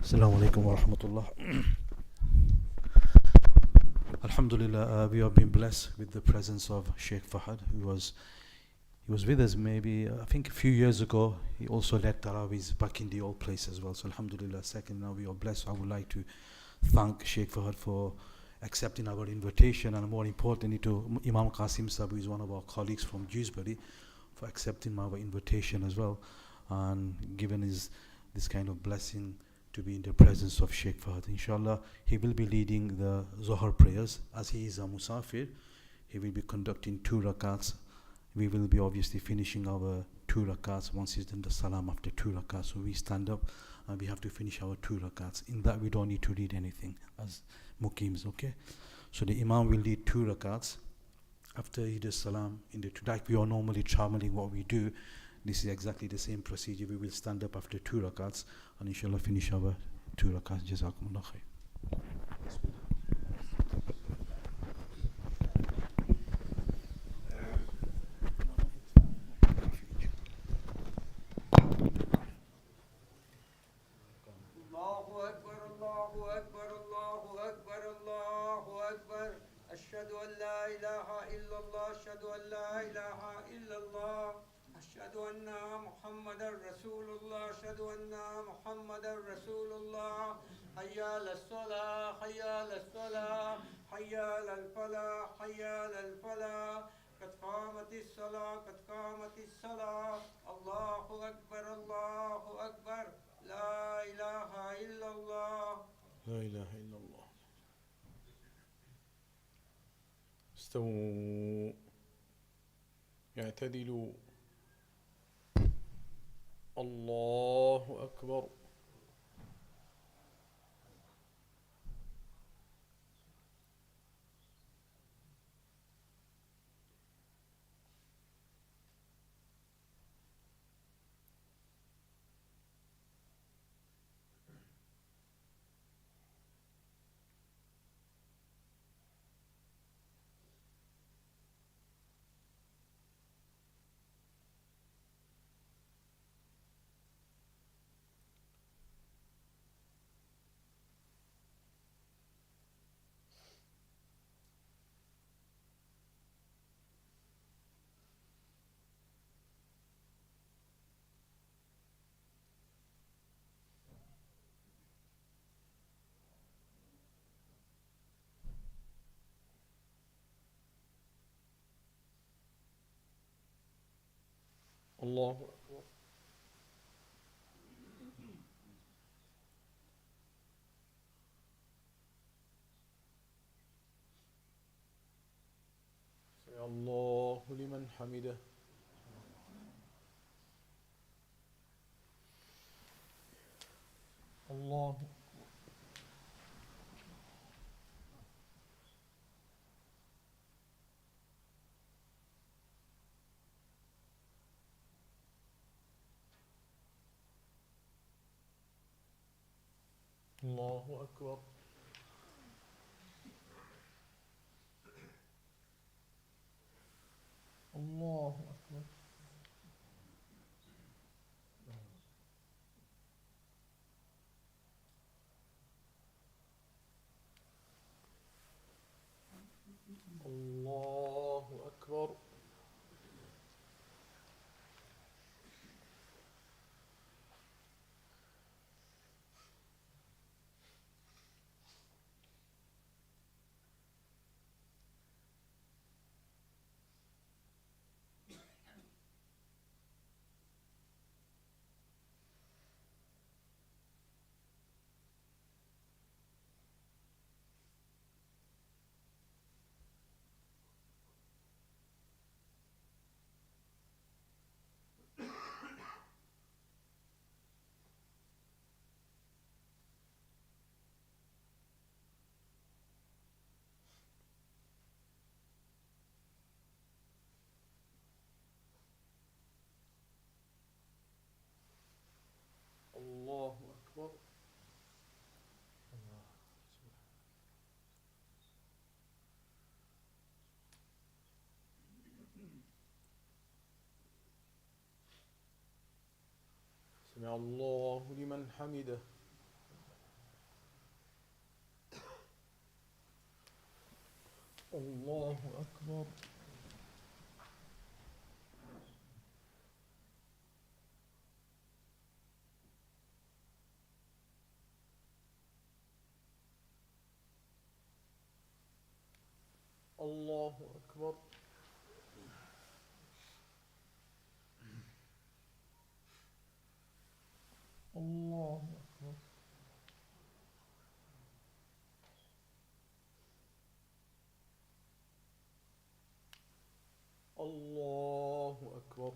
Assalamu alaikum wa rahmatullah. Alhamdulillah, we have been blessed with the presence of Shaykh Fahad, he was with us maybe I think a few years ago. He also led Taraweehs back in the old place as well. So Alhamdulillah, second now we are blessed. I would like to thank Shaykh Fahad for accepting our invitation, and more importantly to Imam Qasim Sahib, who is one of our colleagues from Dewsbury, for accepting our invitation as well and giving us this kind of blessing to be in the presence of Shaykh Fahad. Inshallah, he will be leading the Zuhr prayers as he is a Musafir. He will be conducting 2 rakats. We will be obviously finishing our 2 rakats once he's done the salam after 2 rakats. So we stand up and we have to finish our 2 rakats. In that we don't need to read anything as muqims, okay? So the Imam will lead 2 rakats. After he does salam, like we are normally traveling, what we do, this is exactly the same procedure. We will stand up after 2 rakats and inshallah finish our 2 rakats. Jazakumullah khair. أشهد أن لا إله إلا الله أشهد أن لا إله إلا الله أشهد أن محمدا رسول الله أشهد أن محمدا رسول الله حي على الصلاة حي على الصلاة حي على الفلاح حي على الفلاح قد قامت الصلاة قد قامت الصلاة الله أكبر الله أكبر لا إله إلا الله لا إله إلا الله. استووا اعتدلوا. الله أكبر. الله أكبر. سمع الله لمن حمده. الله الله أكبر. الله أكبر. الله أكبر. الله أكبر. سمع الله لمن حمده. الله أكبر. الله أكبر. الله أكبر. الله أكبر.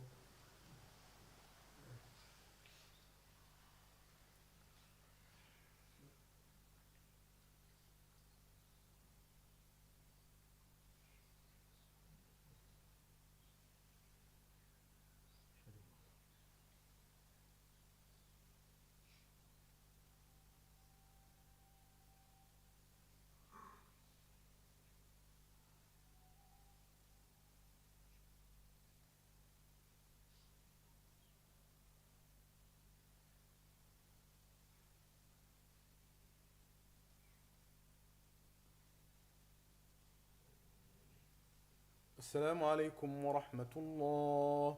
السلام عليكم ورحمة الله.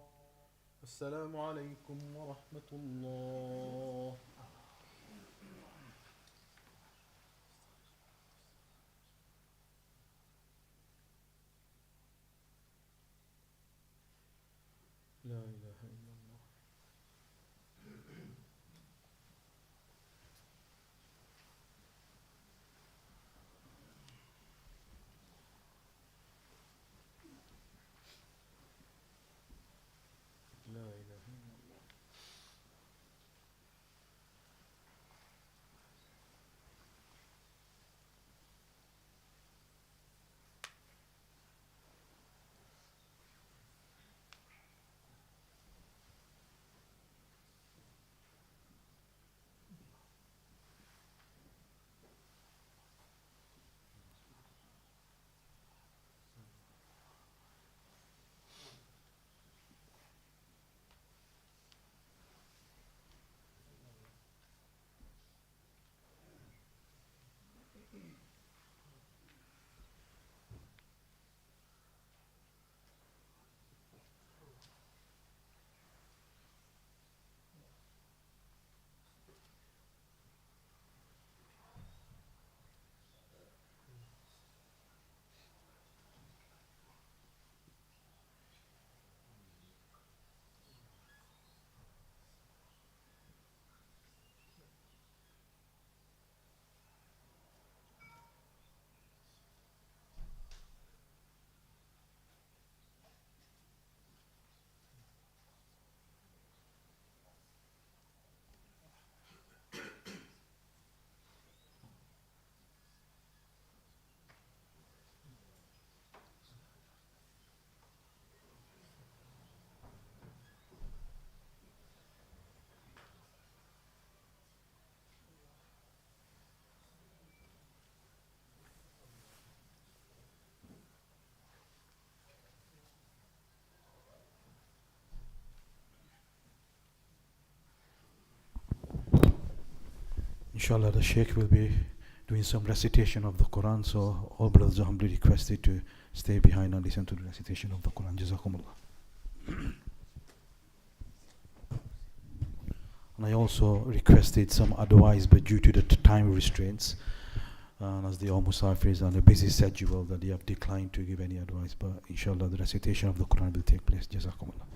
السلام عليكم ورحمة الله. لا إله إلا الله. لا إله إلا الله. Inshallah, the Shaykh will be doing some recitation of the Quran, so all brothers are humbly requested to stay behind and listen to the recitation of the Quran. Jazakumullah. And I also requested some advice, but due to the time restraints, and as the all Musafirs on a busy schedule, that they have declined to give any advice. But inshallah, the recitation of the Quran will take place. Jazakumullah.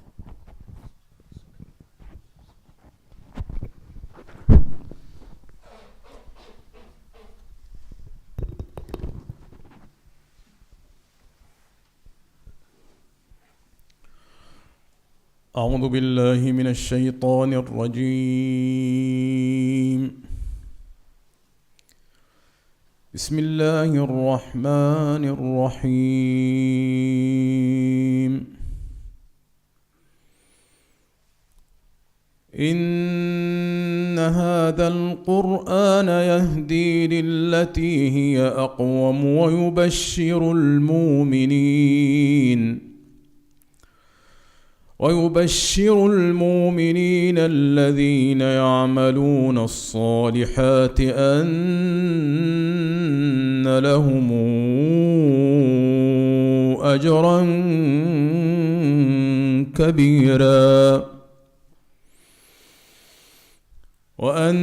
أعوذ بالله من الشيطان الرجيم. بسم الله الرحمن الرحيم. إن هذا القرآن يهدي للتي هي أقوم ويبشر المؤمنين الذين يعملون الصالحات أن لهم أجرا كبيرا. وأن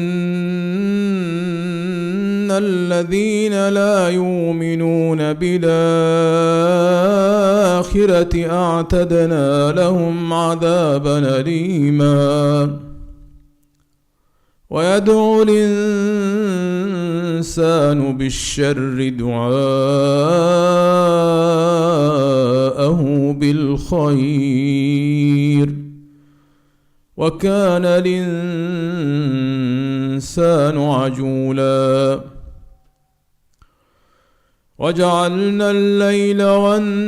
الذين لا يؤمنون بالآخرة أعتدنا لهم عذابا أليما. ويدعو الإنسان بالشر دعاءه بالخير وكان الإنسان عجولا. وجعلنا الليل والنهار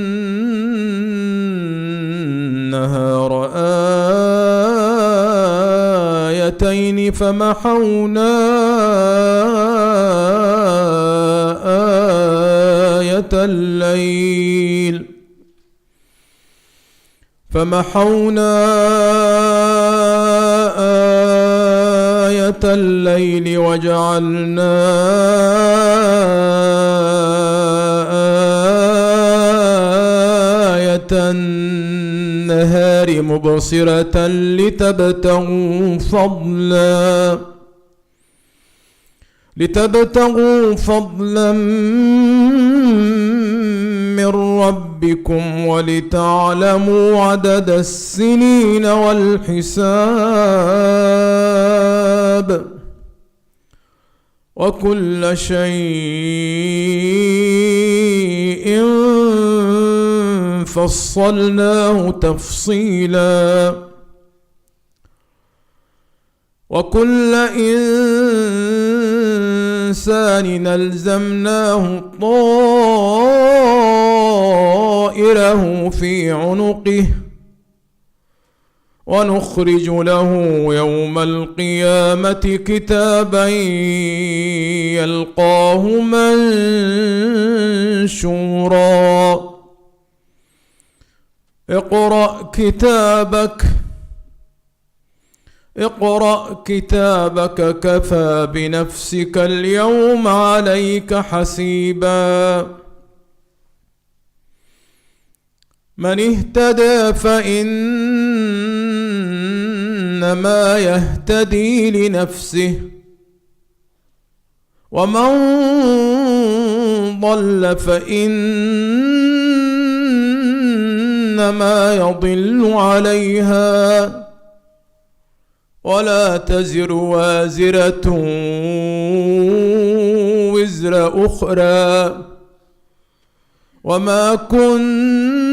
آيتين فمحونا آية الليل وجعلنا آية النهار مبصرة لتبتغوا فضلا من ربكم ولتعلموا عدد السنين والحساب وكل شيء فصلناه تفصيلا. وكل إنسان ألزمناه طائره في عنقه ونخرج له يوم القيامة كتابا يلقاه منشورا. اقرأ كتابك كفى بنفسك اليوم عليك حسيبا. من اهتدى فإنما يهتدي لنفسه ومن ضل فإنما يضل عليها ولا تزر وازرة وزر أخرى وما كنا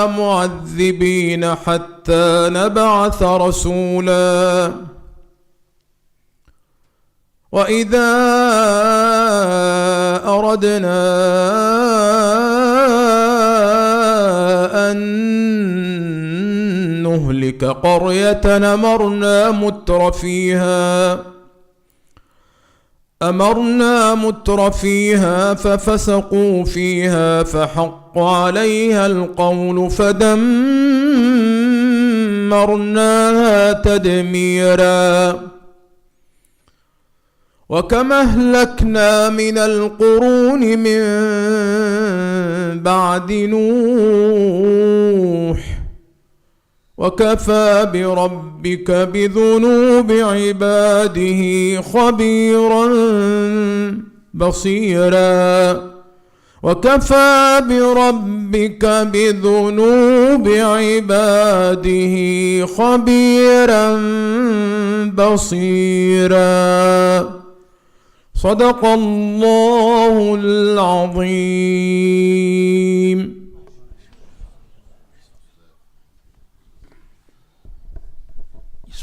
معذبين حتى نبعث رسولا. وإذا أردنا أن نهلك قرية أمرنا متر فيها ففسقوا فيها فحق عليها القول فدمرناها تدميرا. وكم أهلكنا من القرون من بعد نوح وكفى بربك بذنوب عباده خبيرا بصيرا. وكفى بربك بذنوب عباده خبيرا بصيرا. صدق الله العظيم.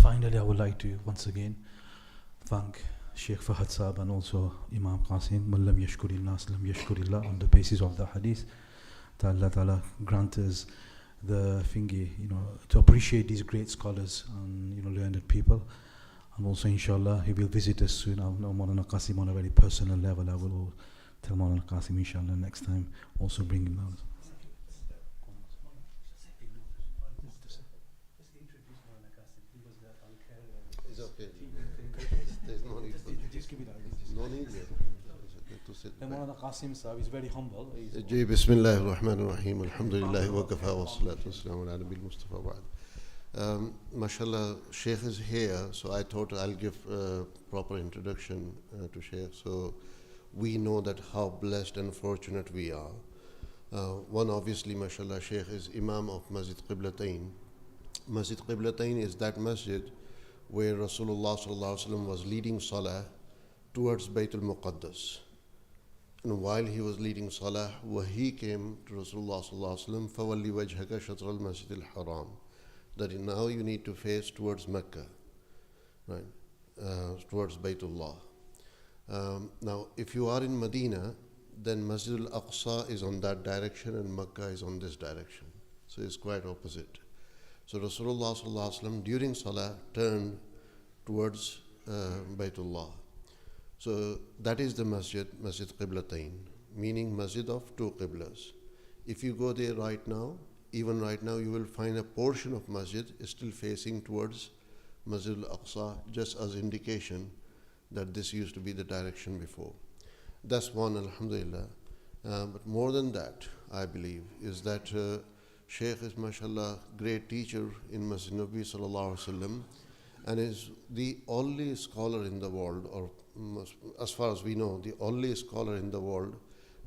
Finally, I would like to once again thank Shaykh Fahad Saab and also Imam Qasim. Man lam yashkuri nas lam yashkurillah, on the basis of the hadith. That Allah Ta'ala grant us the thingy, to appreciate these great scholars and learned people. And also, inshallah, he will visit us soon. I know Maulana Qasim on a very personal level. I will tell Maulana Qasim, inshallah, next time also bring him out. It's okay. There's no need. No need to say. And Maulana Qasim Sahib is very humble. Ji Bismillah ar-Rahman ar-Rahim alhamdulillah wa kafa wa salatu wassalamu ala nabil Mustafa ba'd. Mashallah, Shaykh is here, so I thought I'll give a proper introduction to Shaykh, so we know that how blessed and fortunate we are. One, obviously, mashallah, Shaykh is Imam of Masjid Qiblatain. Masjid Qiblatain is that masjid where Rasulullah sallallahu alaihi wasallam was leading Salaah towards Baytul Muqaddas. And while he was leading Salaah, Wahi came to Rasulullah sallallahu alaihi wasallam, فَوَلِّ وَجْهَكَ شَطْرَ الْمَسْجِدِ الْحَرَامِ, that now you need to face towards Mecca, right, towards Baytullah. Now, if you are in Medina, then Masjid al-Aqsa is on that direction and Mecca is on this direction. So it's quite opposite. So Rasulullah sallallahu alaihi wasallam during Salah turned towards Baytullah. So that is the masjid, Masjid Qiblatain, meaning masjid of two qiblas. If you go there right now, even right now, you will find a portion of masjid is still facing towards Masjid al-Aqsa, just as indication that this used to be the direction before. That's one, alhamdulillah. But more than that, I believe, is that Shaykh is, mashallah, great teacher in Masjid Nabi sallallahu alaihi wasallam, and is the only scholar in the world, or as far as we know, the only scholar in the world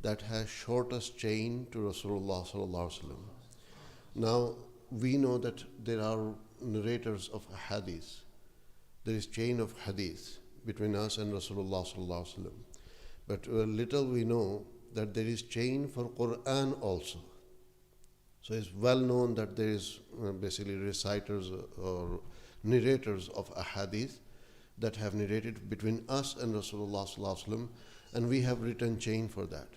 that has shortest chain to Rasulullah sallallahu alaihi wasallam. Now, we know that there are narrators of hadith. There is chain of hadith between us and Rasulullah sallallahu alaihi wasallam. But little we know that there is chain for Quran also. So it's well known that there is basically reciters or narrators of ahadith that have narrated between us and Rasulullah sallallahu alaihi wasallam, and we have written chain for that.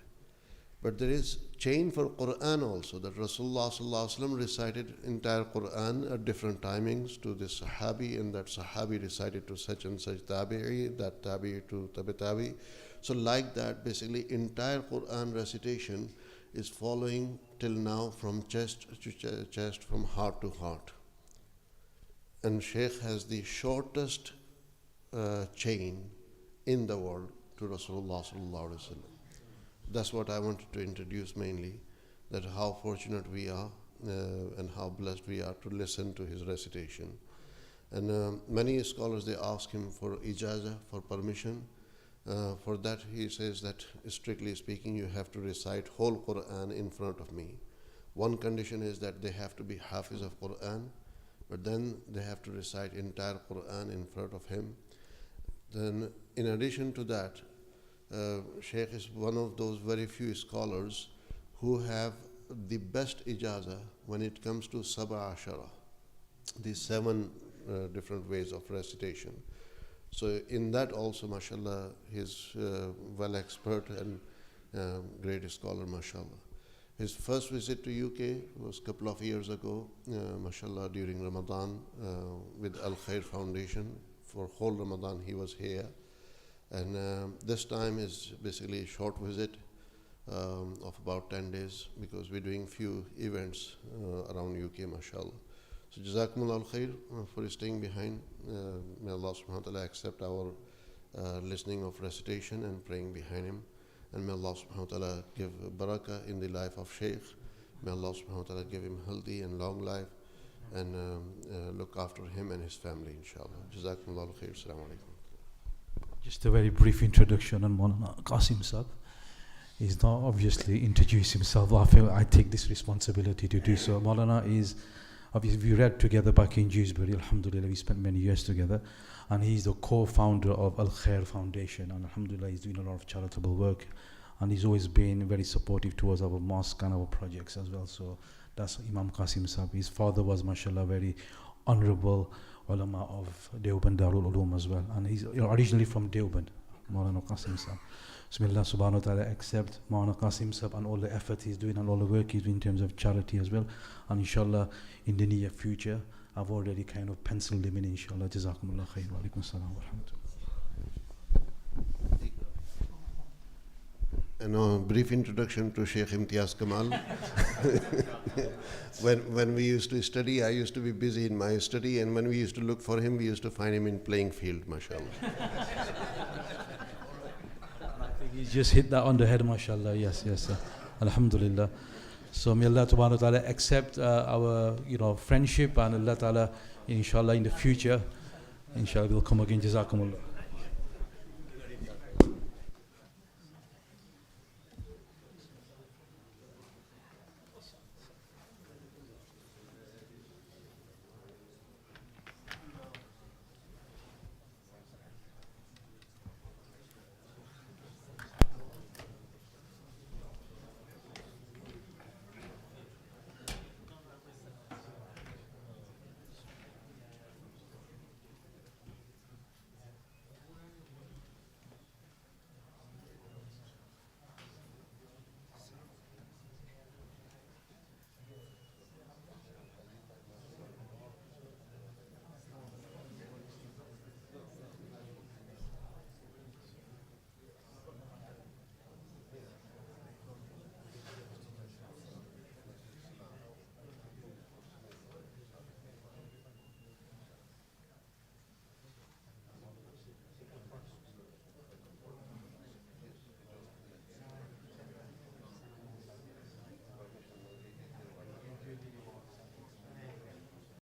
But there is chain for Quran also, that Rasulullah sallallahu alaihi wasallam recited entire Quran at different timings to this Sahabi, and that Sahabi recited to such and such Tabi'i, that Tabi'i to Tabi'. So like that, basically entire Quran recitation is following till now from chest to chest, from heart to heart. And Shaykh has the shortest chain in the world to Rasulullah sallallahu alaihi wasallam. That's what I wanted to introduce mainly, that how fortunate we are and how blessed we are to listen to his recitation. And many scholars, they ask him for ijazah, for permission. For that he says that, strictly speaking, you have to recite whole Quran in front of me. One condition is that they have to be hafiz of Quran, but then they have to recite entire Quran in front of him. Then in addition to that, Shaykh is one of those very few scholars who have the best ijazah when it comes to Sab'a Ashara, these 7 different ways of recitation. So in that also, mashallah, he's well expert and great scholar, mashallah. His first visit to UK was a couple of years ago, mashallah, during Ramadan with Al Khair Foundation. For whole Ramadan he was here. And this time is basically a short visit of about 10 days, because we're doing few events around UK, mashallah. So Jazakumullah khair for staying behind. May Allah subhanahu wa ta'ala accept our listening of recitation and praying behind him. And may Allah subhanahu wa ta'ala give barakah in the life of Shaykh. May Allah subhanahu wa ta'ala give him healthy and long life, and look after him and his family, inshallah. Jazakumullah khair. Assalamu alaikum. Just a very brief introduction on Maulana Qasim Sahib. He's not obviously introduced himself. I feel I take this responsibility to do so. Maulana is, obviously, we read together back in Dewsbury, alhamdulillah, we spent many years together, and he's the co-founder of Al Khair Foundation, and alhamdulillah, he's doing a lot of charitable work, and he's always been very supportive towards our mosque and our projects as well. So that's Imam Qasim Sahib. His father was, mashallah, very honorable ulama of Deoband Darul Ulum as well, and he's originally from Deoband, Maulana Qasim Sahib. Bismillah subhanahu wa ta'ala accept Maulana Qasim Sahib and all the effort he's doing and all the work he's doing in terms of charity as well. And inshallah, in the near future, I've already kind of penciled him in, inshallah. Jazakumullah khair. Wa alaikum assalam wa rahmatullah. And a brief introduction to Shaykh Imtiaz Kamal. when we used to study, I used to be busy in my study, and when we used to look for him, we used to find him in playing field, mashallah. And I think He just hit that on the head, mashallah. Yes, yes. Alhamdulillah. So may Allah subhanahu wa ta'ala accept our friendship, and Allah ta'ala inshallah in the future inshallah we'll come again. Jazakumullah.